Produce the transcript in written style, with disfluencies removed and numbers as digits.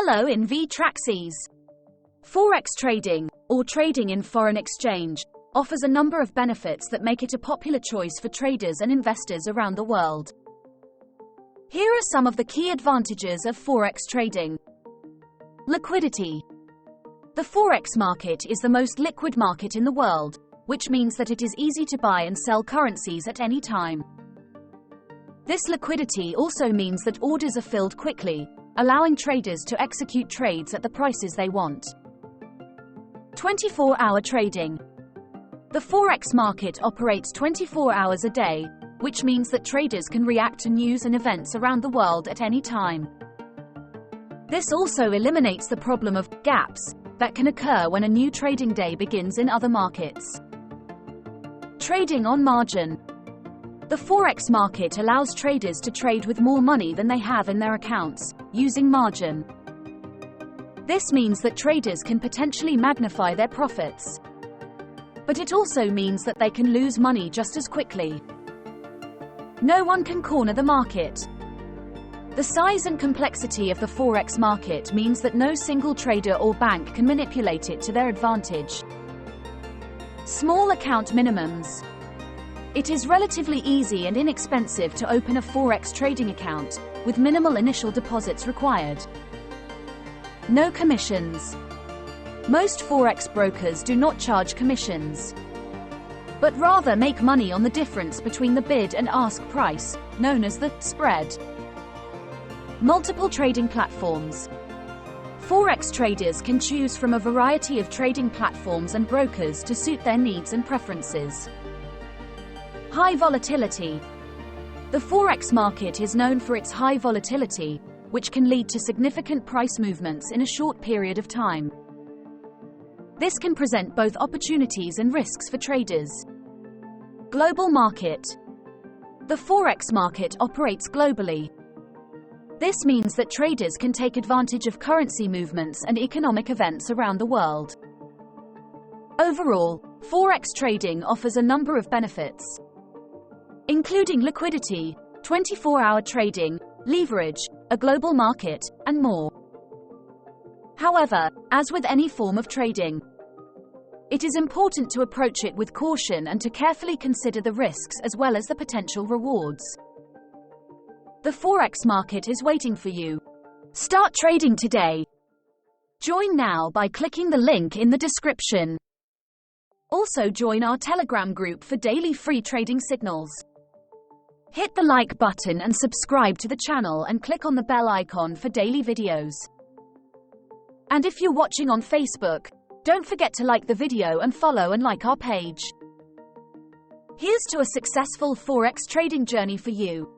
Hello InvTraX. Forex trading, or trading in foreign exchange, offers a number of benefits that make it a popular choice for traders and investors around the world. Here are some of the key advantages of Forex trading. Liquidity. The Forex market is the most liquid market in the world, which means that it is easy to buy and sell currencies at any time. This liquidity also means that orders are filled quickly, allowing traders to execute trades at the prices they want. 24-hour trading. The Forex market operates 24 hours a day, which means that traders can react to news and events around the world at any time. This also eliminates the problem of gaps that can occur when a new trading day begins in other markets. Trading on margin. The Forex market allows traders to trade with more money than they have in their accounts, using margin. This means that traders can potentially magnify their profits. But it also means that they can lose money just as quickly. No one can corner the market. The size and complexity of the Forex market means that no single trader or bank can manipulate it to their advantage. Small account minimums. It is relatively easy and inexpensive to open a Forex trading account, with minimal initial deposits required. No commissions. Most Forex brokers do not charge commissions, but rather make money on the difference between the bid and ask price, known as the spread. Multiple trading platforms. Forex traders can choose from a variety of trading platforms and brokers to suit their needs and preferences. High volatility. The Forex market is known for its high volatility, which can lead to significant price movements in a short period of time. This can present both opportunities and risks for traders. Global market. The Forex market operates globally. This means that traders can take advantage of currency movements and economic events around the world. Overall, Forex trading offers a number of benefits, including liquidity, 24-hour trading, leverage, a global market, and more. However, as with any form of trading, it is important to approach it with caution and to carefully consider the risks as well as the potential rewards. The Forex market is waiting for you. Start trading today. Join now by clicking the link in the description. Also join our Telegram group for daily free trading signals. Hit the like button and subscribe to the channel and click on the bell icon for daily videos. And if you're watching on Facebook, don't forget to like the video and follow and like our page. Here's to a successful Forex trading journey for you.